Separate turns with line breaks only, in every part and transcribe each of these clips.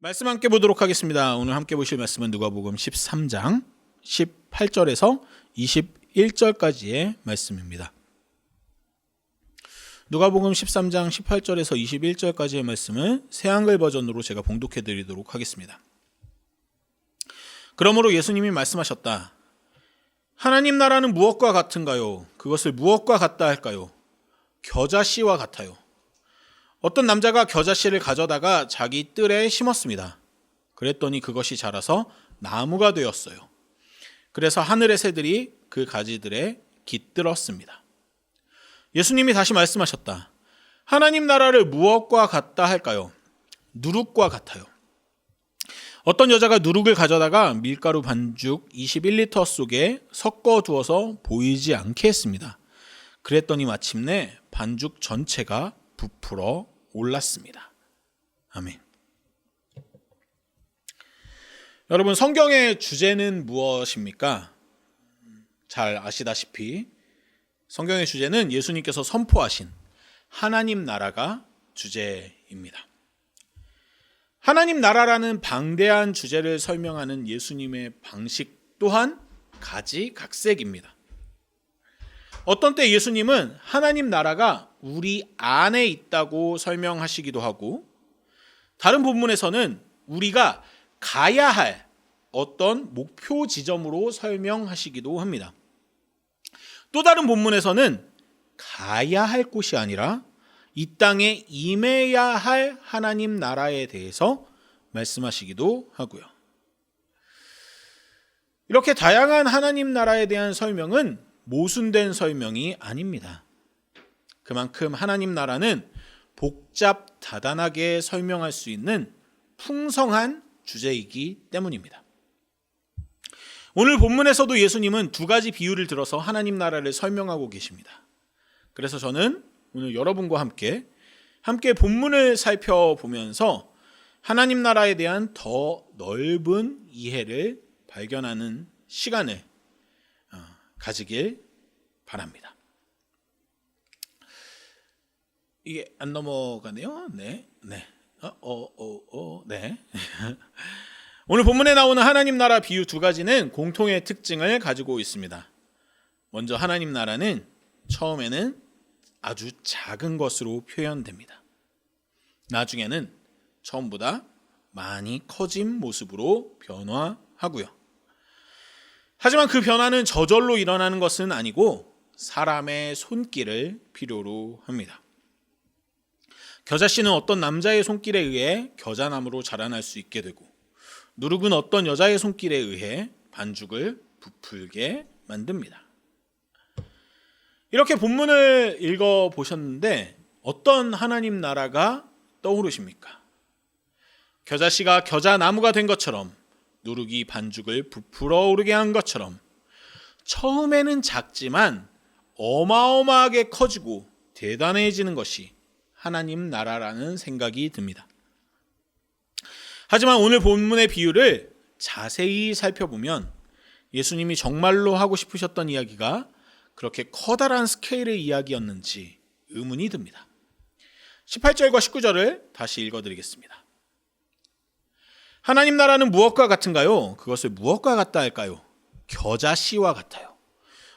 말씀 함께 보도록 하겠습니다. 오늘 함께 보실 말씀은 누가복음 13장 18절에서 21절까지의 말씀입니다. 누가복음 13장 18절에서 21절까지의 말씀은 새한글 버전으로 제가 봉독해 드리도록 하겠습니다. 그러므로 예수님이 말씀하셨다. 하나님 나라는 무엇과 같은가요? 그것을 무엇과 같다 할까요? 겨자씨와 같아요. 어떤 남자가 겨자씨를 가져다가 자기 뜰에 심었습니다. 그랬더니 그것이 자라서 나무가 되었어요. 그래서 하늘의 새들이 그 가지들에 깃들었습니다. 예수님이 다시 말씀하셨다. 하나님 나라를 무엇과 같다 할까요? 누룩과 같아요. 어떤 여자가 누룩을 가져다가 밀가루 반죽 21리터 속에 섞어 두어서 보이지 않게 했습니다. 그랬더니 마침내 반죽 전체가 부풀어 올랐습니다. 아멘. 여러분, 성경의 주제는 무엇입니까? 잘 아시다시피 성경의 주제는 예수님께서 선포하신 하나님 나라가 주제입니다. 하나님 나라라는 방대한 주제를 설명하는 예수님의 방식 또한 가지각색입니다. 어떤 때 예수님은 하나님 나라가 우리 안에 있다고 설명하시기도 하고, 다른 본문에서는 우리가 가야 할 어떤 목표 지점으로 설명하시기도 합니다. 또 다른 본문에서는 가야 할 곳이 아니라 이 땅에 임해야 할 하나님 나라에 대해서 말씀하시기도 하고요. 이렇게 다양한 하나님 나라에 대한 설명은 모순된 설명이 아닙니다. 그만큼 하나님 나라는 복잡다단하게 설명할 수 있는 풍성한 주제이기 때문입니다. 오늘 본문에서도 예수님은 두 가지 비유를 들어서 하나님 나라를 설명하고 계십니다. 그래서 저는 오늘 여러분과 함께 본문을 살펴보면서 하나님 나라에 대한 더 넓은 이해를 발견하는 시간을 가지길 바랍니다. 이게 안 넘어가네요. 네. 오늘 본문에 나오는 하나님 나라 비유 두 가지는 공통의 특징을 가지고 있습니다. 먼저 하나님 나라는 처음에는 아주 작은 것으로 표현됩니다. 나중에는 처음보다 많이 커진 모습으로 변화하고요. 하지만 그 변화는 저절로 일어나는 것은 아니고 사람의 손길을 필요로 합니다. 겨자씨는 어떤 남자의 손길에 의해 겨자나무로 자라날 수 있게 되고, 누룩은 어떤 여자의 손길에 의해 반죽을 부풀게 만듭니다. 이렇게 본문을 읽어보셨는데 어떤 하나님 나라가 떠오르십니까? 겨자씨가 겨자나무가 된 것처럼, 누룩이 반죽을 부풀어 오르게 한 것처럼 처음에는 작지만 어마어마하게 커지고 대단해지는 것이 하나님 나라라는 생각이 듭니다. 하지만 오늘 본문의 비유를 자세히 살펴보면 예수님이 정말로 하고 싶으셨던 이야기가 그렇게 커다란 스케일의 이야기였는지 의문이 듭니다. 18절과 19절을 다시 읽어드리겠습니다. 하나님 나라는 무엇과 같은가요? 그것을 무엇과 같다 할까요? 겨자씨와 같아요.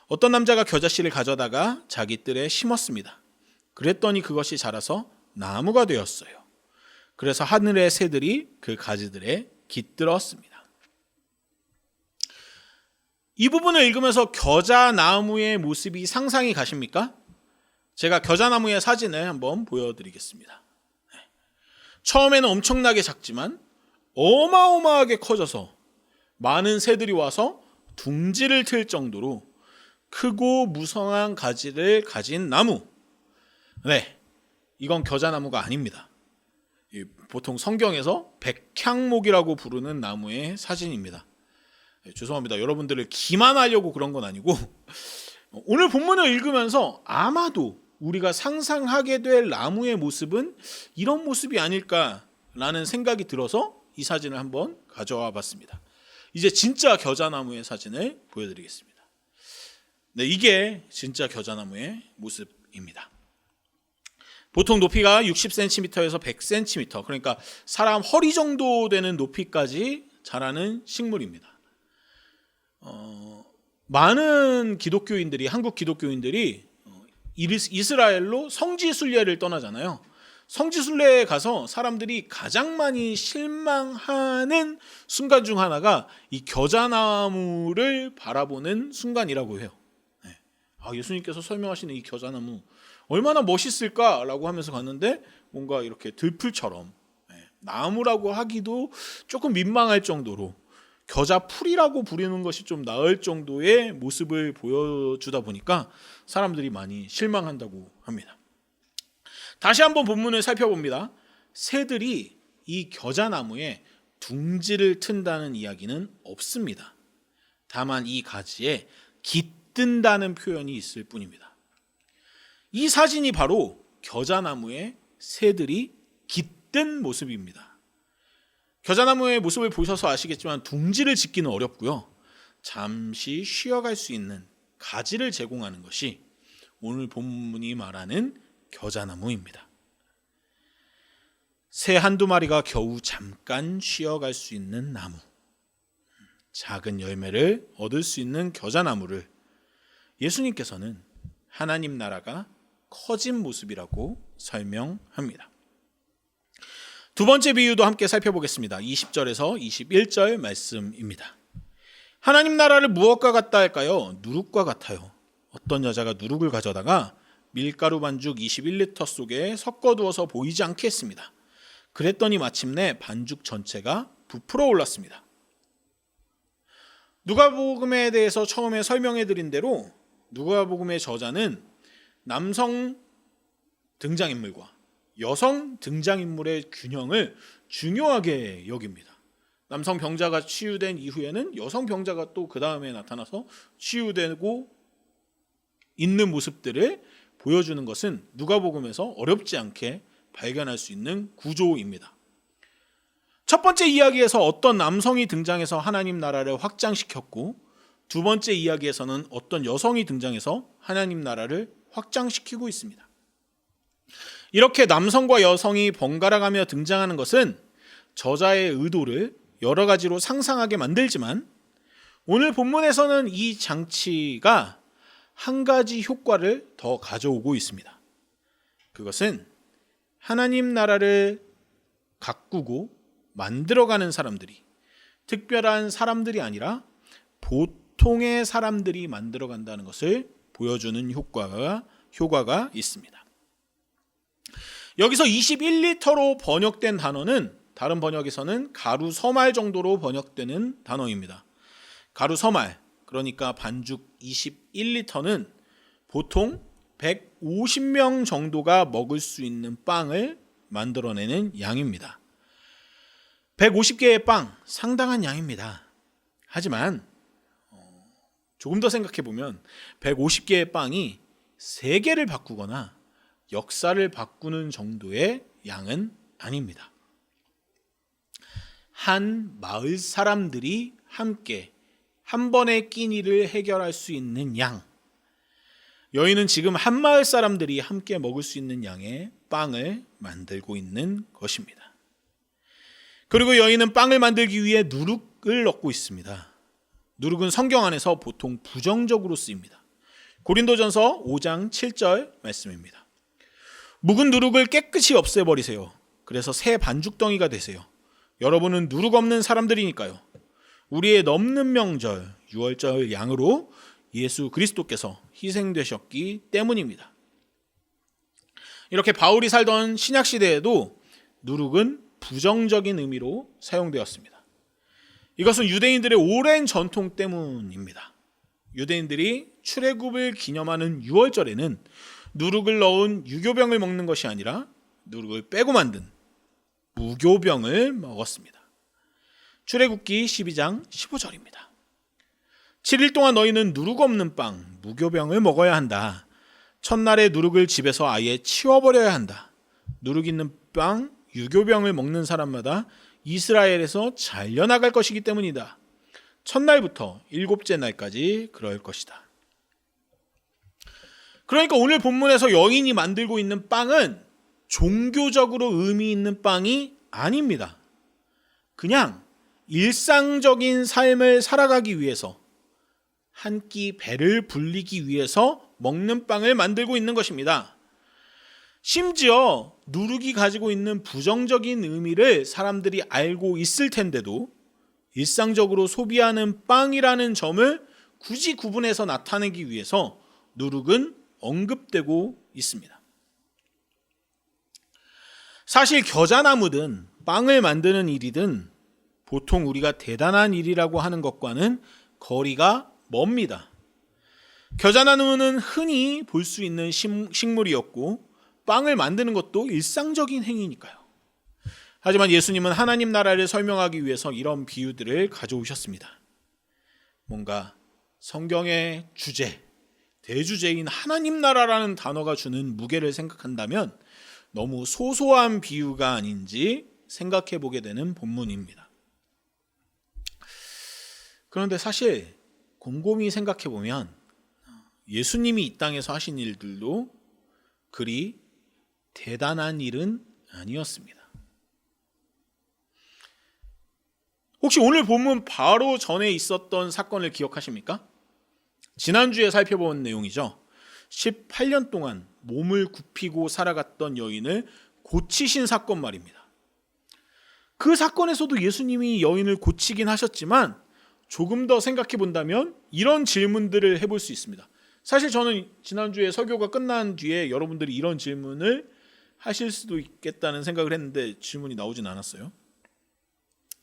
어떤 남자가 겨자씨를 가져다가 자기 뜰에 심었습니다. 그랬더니 그것이 자라서 나무가 되었어요. 그래서 하늘의 새들이 그 가지들에 깃들었습니다. 이 부분을 읽으면서 겨자나무의 모습이 상상이 가십니까? 제가 겨자나무의 사진을 한번 보여드리겠습니다. 처음에는 엄청나게 작지만 어마어마하게 커져서 많은 새들이 와서 둥지를 틀 정도로 크고 무성한 가지를 가진 나무. 네, 이건 겨자나무가 아닙니다. 보통 성경에서 백향목이라고 부르는 나무의 사진입니다. 죄송합니다. 여러분들을 기만하려고 그런 건 아니고, 오늘 본문을 읽으면서 아마도 우리가 상상하게 될 나무의 모습은 이런 모습이 아닐까라는 생각이 들어서 이 사진을 한번 가져와 봤습니다. 이제 진짜 겨자나무의 사진을 보여드리겠습니다. 네, 이게 진짜 겨자나무의 모습입니다. 보통 높이가 60cm에서 100cm, 그러니까 사람 허리 정도 되는 높이까지 자라는 식물입니다. 많은 기독교인들이, 한국 기독교인들이 이스라엘로 성지순례를 떠나잖아요. 성지순례에 가서 사람들이 가장 많이 실망하는 순간 중 하나가 이 겨자나무를 바라보는 순간이라고 해요. 예수님께서 설명하시는 이 겨자나무 얼마나 멋있을까라고 하면서 갔는데 뭔가 이렇게 들풀처럼, 나무라고 하기도 조금 민망할 정도로 겨자풀이라고 부르는 것이 좀 나을 정도의 모습을 보여주다 보니까 사람들이 많이 실망한다고 합니다. 다시 한번 본문을 살펴봅니다. 새들이 이 겨자나무에 둥지를 튼다는 이야기는 없습니다. 다만 이 가지에 깃든다는 표현이 있을 뿐입니다. 이 사진이 바로 겨자나무에 새들이 깃든 모습입니다. 겨자나무의 모습을 보셔서 아시겠지만 둥지를 짓기는 어렵고요. 잠시 쉬어갈 수 있는 가지를 제공하는 것이 오늘 본문이 말하는 겨자나무입니다. 새 한두 마리가 겨우 잠깐 쉬어갈 수 있는 나무, 작은 열매를 얻을 수 있는 겨자나무를 예수님께서는 하나님 나라가 커진 모습이라고 설명합니다. 두 번째 비유도 함께 살펴보겠습니다. 20절에서 21절 말씀입니다. 하나님 나라를 무엇과 같다 할까요? 누룩과 같아요. 어떤 여자가 누룩을 가져다가 밀가루 반죽 21리터 속에 섞어두어서 보이지 않게 했습니다. 그랬더니 마침내 반죽 전체가 부풀어 올랐습니다. 누가복음에 대해서 처음에 설명해드린 대로 누가복음의 저자는 남성 등장인물과 여성 등장인물의 균형을 중요하게 여깁니다. 남성 병자가 치유된 이후에는 여성 병자가 또 그 다음에 나타나서 치유되고 있는 모습들을 보여주는 것은 누가복음에서 어렵지 않게 발견할 수 있는 구조입니다. 첫 번째 이야기에서 어떤 남성이 등장해서 하나님 나라를 확장시켰고, 두 번째 이야기에서는 어떤 여성이 등장해서 하나님 나라를 확장시키고 있습니다. 이렇게 남성과 여성이 번갈아가며 등장하는 것은 저자의 의도를 여러 가지로 상상하게 만들지만, 오늘 본문에서는 이 장치가 한 가지 효과를 더 가져오고 있습니다. 그것은 하나님 나라를 가꾸고 만들어가는 사람들이 특별한 사람들이 아니라 보통의 사람들이 만들어간다는 것을 보여주는 효과가 있습니다. 여기서 21리터로 번역된 단어는 다른 번역에서는 가루 서말 정도로 번역되는 단어입니다. 가루 서말, 그러니까 반죽 21리터는 보통 150명 정도가 먹을 수 있는 빵을 만들어내는 양입니다. 150개의 빵, 상당한 양입니다. 하지만 조금 더 생각해보면 150개의 빵이 세계를 바꾸거나 역사를 바꾸는 정도의 양은 아닙니다. 한 마을 사람들이 함께 한 번의 끼니를 해결할 수 있는 양, 여인은 지금 한 마을 사람들이 함께 먹을 수 있는 양의 빵을 만들고 있는 것입니다. 그리고 여인은 빵을 만들기 위해 누룩을 넣고 있습니다. 누룩은 성경 안에서 보통 부정적으로 쓰입니다. 고린도전서 5장 7절 말씀입니다. 묵은 누룩을 깨끗이 없애버리세요. 그래서 새 반죽덩이가 되세요. 여러분은 누룩 없는 사람들이니까요. 우리의 넘는 명절 유월절 양으로 예수 그리스도께서 희생되셨기 때문입니다. 이렇게 바울이 살던 신약시대에도 누룩은 부정적인 의미로 사용되었습니다. 이것은 유대인들의 오랜 전통 때문입니다. 유대인들이 출애굽을 기념하는 유월절에는 누룩을 넣은 유교병을 먹는 것이 아니라 누룩을 빼고 만든 무교병을 먹었습니다. 출애굽기 12장 15절입니다. 7일 동안 너희는 누룩 없는 빵, 무교병을 먹어야 한다. 첫날에 누룩을 집에서 아예 치워버려야 한다. 누룩 있는 빵, 유교병을 먹는 사람마다 이스라엘에서 잘려나갈 것이기 때문이다. 첫날부터 일곱째 날까지 그럴 것이다. 그러니까 오늘 본문에서 여인이 만들고 있는 빵은 종교적으로 의미 있는 빵이 아닙니다. 그냥 일상적인 삶을 살아가기 위해서, 한 끼 배를 불리기 위해서 먹는 빵을 만들고 있는 것입니다. 심지어 누룩이 가지고 있는 부정적인 의미를 사람들이 알고 있을 텐데도 일상적으로 소비하는 빵이라는 점을 굳이 구분해서 나타내기 위해서 누룩은 언급되고 있습니다. 사실 겨자나무든 빵을 만드는 일이든 보통 우리가 대단한 일이라고 하는 것과는 거리가 멉니다. 겨자나무는 흔히 볼 수 있는 식물이었고 빵을 만드는 것도 일상적인 행위니까요. 하지만 예수님은 하나님 나라를 설명하기 위해서 이런 비유들을 가져오셨습니다. 뭔가 성경의 주제, 대주제인 하나님 나라라는 단어가 주는 무게를 생각한다면 너무 소소한 비유가 아닌지 생각해 보게 되는 본문입니다. 그런데 사실 곰곰이 생각해 보면 예수님이 이 땅에서 하신 일들도 그리 대단한 일은 아니었습니다. 혹시 오늘 본문 바로 전에 있었던 사건을 기억하십니까? 지난주에 살펴본 내용이죠. 18년 동안 몸을 굽히고 살아갔던 여인을 고치신 사건 말입니다. 그 사건에서도 예수님이 여인을 고치긴 하셨지만 조금 더 생각해 본다면 이런 질문들을 해볼 수 있습니다. 사실 저는 지난주에 설교가 끝난 뒤에 여러분들이 이런 질문을 하실 수도 있겠다는 생각을 했는데 질문이 나오진 않았어요.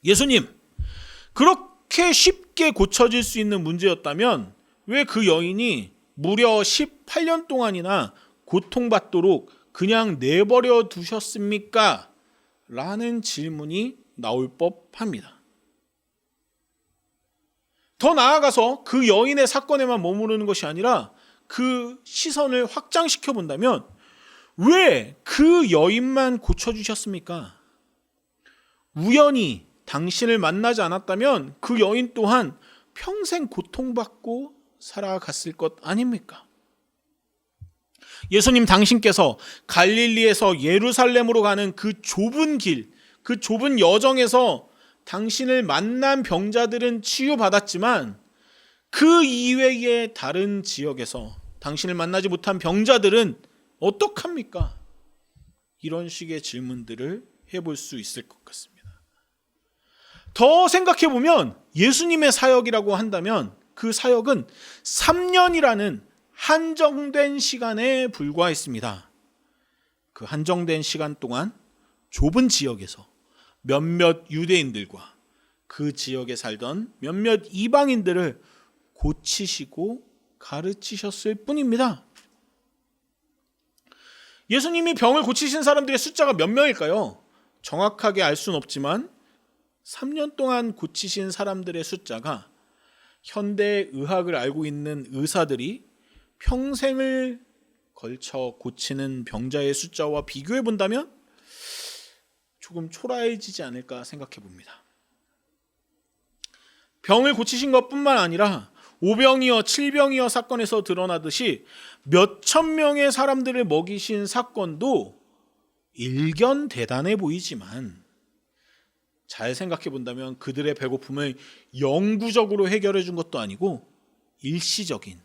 예수님, 그렇게 쉽게 고쳐질 수 있는 문제였다면 왜 그 여인이 무려 18년 동안이나 고통받도록 그냥 내버려 두셨습니까? 라는 질문이 나올 법합니다. 더 나아가서 그 여인의 사건에만 머무르는 것이 아니라 그 시선을 확장시켜 본다면 왜 그 여인만 고쳐주셨습니까? 우연히 당신을 만나지 않았다면 그 여인 또한 평생 고통받고 살아갔을 것 아닙니까? 예수님 당신께서 갈릴리에서 예루살렘으로 가는 그 좁은 길, 그 좁은 여정에서 당신을 만난 병자들은 치유받았지만 그 이외의 다른 지역에서 당신을 만나지 못한 병자들은 어떡합니까? 이런 식의 질문들을 해볼 수 있을 것 같습니다. 더 생각해보면 예수님의 사역이라고 한다면 그 사역은 3년이라는 한정된 시간에 불과했습니다. 그 한정된 시간 동안 좁은 지역에서 몇몇 유대인들과 그 지역에 살던 몇몇 이방인들을 고치시고 가르치셨을 뿐입니다. 예수님이 병을 고치신 사람들의 숫자가 몇 명일까요? 정확하게 알 수는 없지만 3년 동안 고치신 사람들의 숫자가 현대 의학을 알고 있는 의사들이 평생을 걸쳐 고치는 병자의 숫자와 비교해 본다면 조금 초라해지지 않을까 생각해 봅니다. 병을 고치신 것뿐만 아니라 오병이어, 칠병이어 사건에서 드러나듯이 몇천 명의 사람들을 먹이신 사건도 일견 대단해 보이지만 잘 생각해 본다면 그들의 배고픔을 영구적으로 해결해 준 것도 아니고 일시적인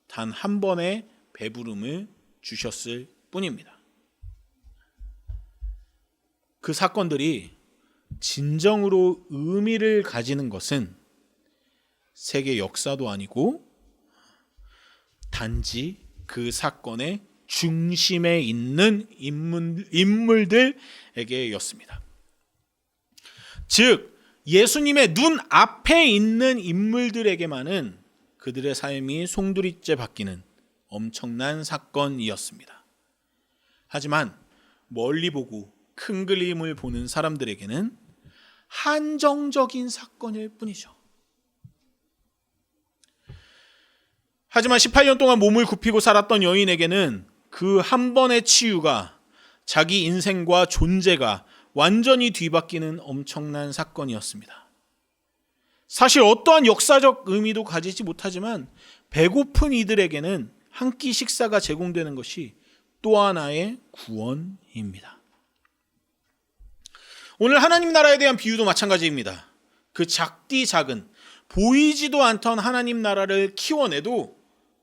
단 한 번의 배부름을 주셨을 뿐입니다. 그 사건들이 진정으로 의미를 가지는 것은 세계 역사도 아니고 단지 그 사건의 중심에 있는 인물들에게였습니다. 즉 예수님의 눈 앞에 있는 인물들에게만은 그들의 삶이 송두리째 바뀌는 엄청난 사건이었습니다. 하지만 멀리 보고 큰 그림을 보는 사람들에게는 한정적인 사건일 뿐이죠. 하지만 18년 동안 몸을 굽히고 살았던 여인에게는 그 한 번의 치유가 자기 인생과 존재가 완전히 뒤바뀌는 엄청난 사건이었습니다. 사실 어떠한 역사적 의미도 가지지 못하지만 배고픈 이들에게는 한 끼 식사가 제공되는 것이 또 하나의 구원입니다. 오늘 하나님 나라에 대한 비유도 마찬가지입니다. 그 작디 작은 보이지도 않던 하나님 나라를 키워내도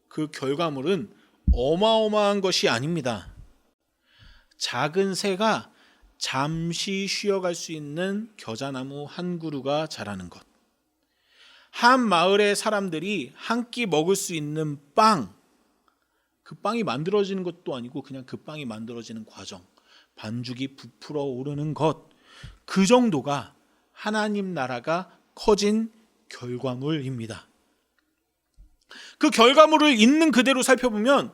그 결과물은 어마어마한 것이 아닙니다. 작은 새가 잠시 쉬어갈 수 있는 겨자나무 한 그루가 자라는 것, 한 마을의 사람들이 한 끼 먹을 수 있는 빵, 그 빵이 만들어지는 것도 아니고 그냥 그 빵이 만들어지는 과정, 반죽이 부풀어 오르는 것, 그 정도가 하나님 나라가 커진 결과물입니다. 그 결과물을 있는 그대로 살펴보면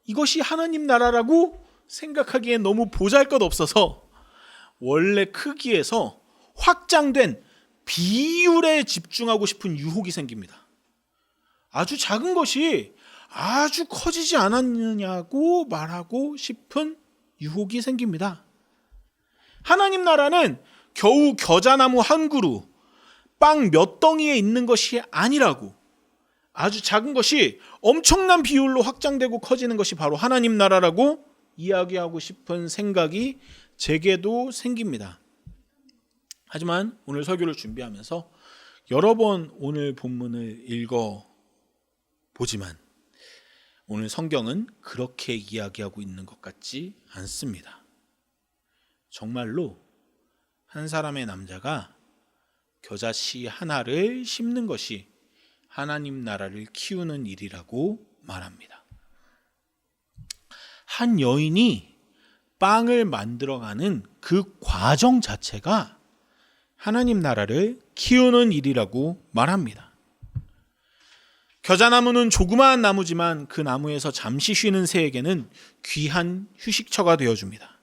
이것이 하나님 나라라고 생각하기엔 너무 보잘것없어서 원래 크기에서 확장된 비율에 집중하고 싶은 유혹이 생깁니다. 아주 작은 것이 아주 커지지 않았느냐고 말하고 싶은 유혹이 생깁니다. 하나님 나라는 겨우 겨자나무 한 그루, 빵 몇 덩이에 있는 것이 아니라고, 아주 작은 것이 엄청난 비율로 확장되고 커지는 것이 바로 하나님 나라라고 이야기하고 싶은 생각이 제게도 생깁니다. 하지만 오늘 설교를 준비하면서 여러 번 오늘 본문을 읽어보지만 오늘 성경은 그렇게 이야기하고 있는 것 같지 않습니다. 정말로 한 사람의 남자가 겨자씨 하나를 심는 것이 하나님 나라를 키우는 일이라고 말합니다. 한 여인이 빵을 만들어가는 그 과정 자체가 하나님 나라를 키우는 일이라고 말합니다. 겨자나무는 조그마한 나무지만 그 나무에서 잠시 쉬는 새에게는 귀한 휴식처가 되어줍니다.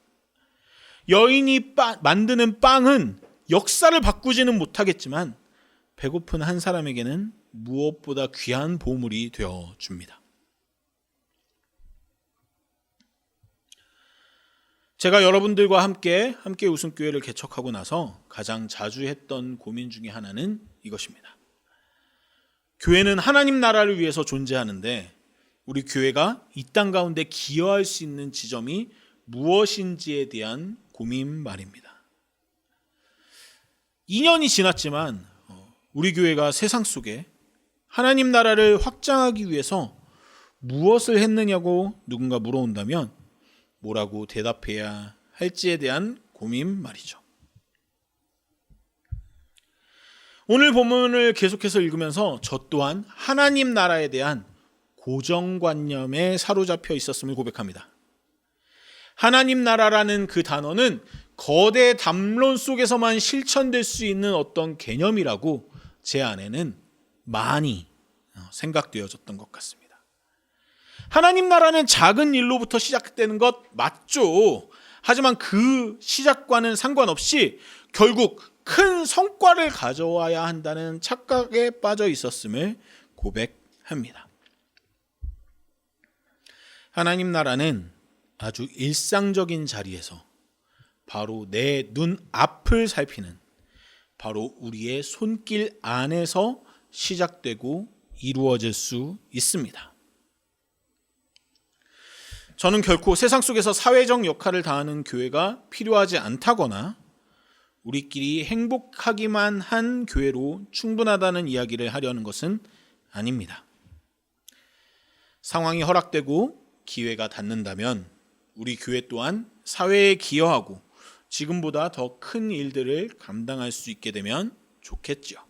여인이 만드는 빵은 역사를 바꾸지는 못하겠지만 배고픈 한 사람에게는 무엇보다 귀한 보물이 되어줍니다. 제가 여러분들과 함께 웃음교회를 개척하고 나서 가장 자주 했던 고민 중에 하나는 이것입니다. 교회는 하나님 나라를 위해서 존재하는데 우리 교회가 이 땅 가운데 기여할 수 있는 지점이 무엇인지에 대한 고민 말입니다. 2년이 지났지만 우리 교회가 세상 속에 하나님 나라를 확장하기 위해서 무엇을 했느냐고 누군가 물어온다면 뭐라고 대답해야 할지에 대한 고민 말이죠. 오늘 본문을 계속해서 읽으면서 저 또한 하나님 나라에 대한 고정관념에 사로잡혀 있었음을 고백합니다. 하나님 나라라는 그 단어는 거대 담론 속에서만 실천될 수 있는 어떤 개념이라고 제 안에는 많이 생각되어졌던 것 같습니다. 하나님 나라는 작은 일로부터 시작되는 것 맞죠. 하지만 그 시작과는 상관없이 결국 큰 성과를 가져와야 한다는 착각에 빠져 있었음을 고백합니다. 하나님 나라는 아주 일상적인 자리에서 바로 내 눈 앞을 살피는 바로 우리의 손길 안에서 시작되고 이루어질 수 있습니다. 저는 결코 세상 속에서 사회적 역할을 다하는 교회가 필요하지 않다거나 우리끼리 행복하기만 한 교회로 충분하다는 이야기를 하려는 것은 아닙니다. 상황이 허락되고 기회가 닿는다면 우리 교회 또한 사회에 기여하고 지금보다 더 큰 일들을 감당할 수 있게 되면 좋겠죠.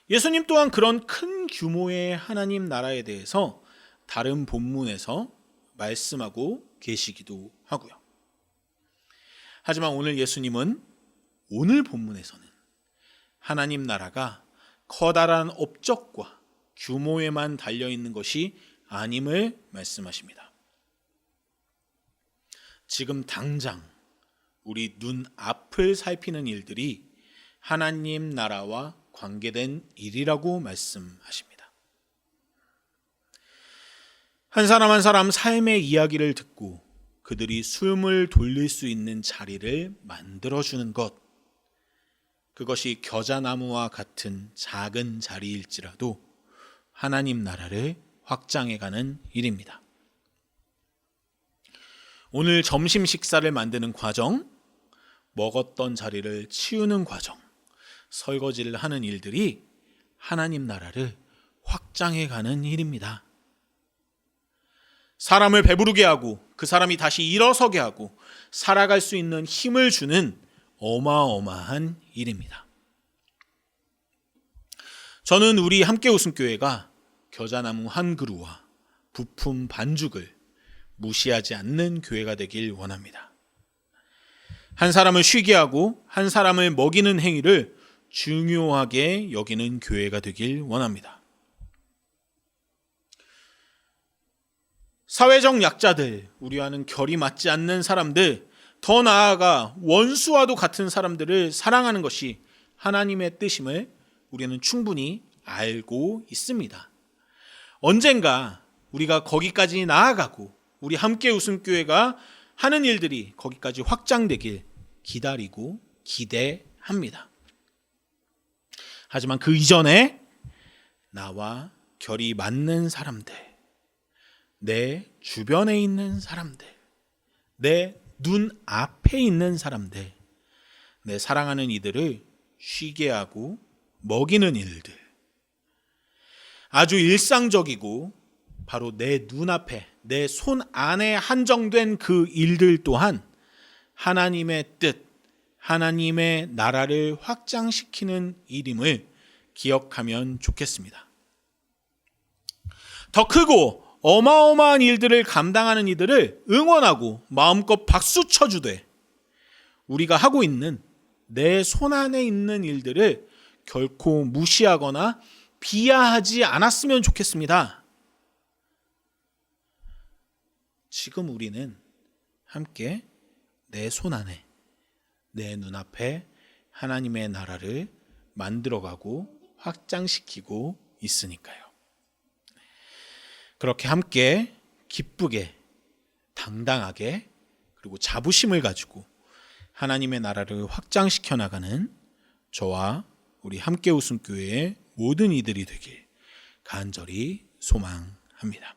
예수님 또한 그런 큰 규모의 하나님 나라에 대해서 다른 본문에서 말씀하고 계시기도 하고요. 하지만 오늘 예수님은 오늘 본문에서는 하나님 나라가 커다란 업적과 규모에만 달려있는 것이 아님을 말씀하십니다. 지금 당장 우리 눈 앞을 살피는 일들이 하나님 나라와 관계된 일이라고 말씀하십니다. 한 사람 한 사람 삶의 이야기를 듣고 그들이 숨을 돌릴 수 있는 자리를 만들어주는 것, 그것이 겨자나무와 같은 작은 자리일지라도 하나님 나라를 확장해가는 일입니다. 오늘 점심 식사를 만드는 과정, 먹었던 자리를 치우는 과정, 설거지를 하는 일들이 하나님 나라를 확장해가는 일입니다. 사람을 배부르게 하고 그 사람이 다시 일어서게 하고 살아갈 수 있는 힘을 주는 어마어마한 일입니다. 저는 우리 함께 웃음교회가 겨자나무 한 그루와 부품 반죽을 무시하지 않는 교회가 되길 원합니다. 한 사람을 쉬게 하고 한 사람을 먹이는 행위를 중요하게 여기는 교회가 되길 원합니다. 사회적 약자들, 우리와는 결이 맞지 않는 사람들, 더 나아가 원수와도 같은 사람들을 사랑하는 것이 하나님의 뜻임을 우리는 충분히 알고 있습니다. 언젠가 우리가 거기까지 나아가고 우리 함께 웃음교회가 하는 일들이 거기까지 확장되길 기다리고 기대합니다. 하지만 그 이전에 나와 결이 맞는 사람들, 내 주변에 있는 사람들, 내 눈앞에 있는 사람들, 내 사랑하는 이들을 쉬게 하고 먹이는 일들, 아주 일상적이고 바로 내 눈앞에, 내 손 안에 한정된 그 일들 또한 하나님의 뜻, 하나님의 나라를 확장시키는 일임을 기억하면 좋겠습니다. 더 크고 어마어마한 일들을 감당하는 이들을 응원하고 마음껏 박수 쳐주되 우리가 하고 있는 내 손 안에 있는 일들을 결코 무시하거나 비하하지 않았으면 좋겠습니다. 지금 우리는 함께 내 손 안에, 내 눈앞에 하나님의 나라를 만들어가고 확장시키고 있으니까요. 그렇게 함께 기쁘게, 당당하게, 그리고 자부심을 가지고 하나님의 나라를 확장시켜 나가는 저와 우리 함께 웃음교회의 모든 이들이 되길 간절히 소망합니다.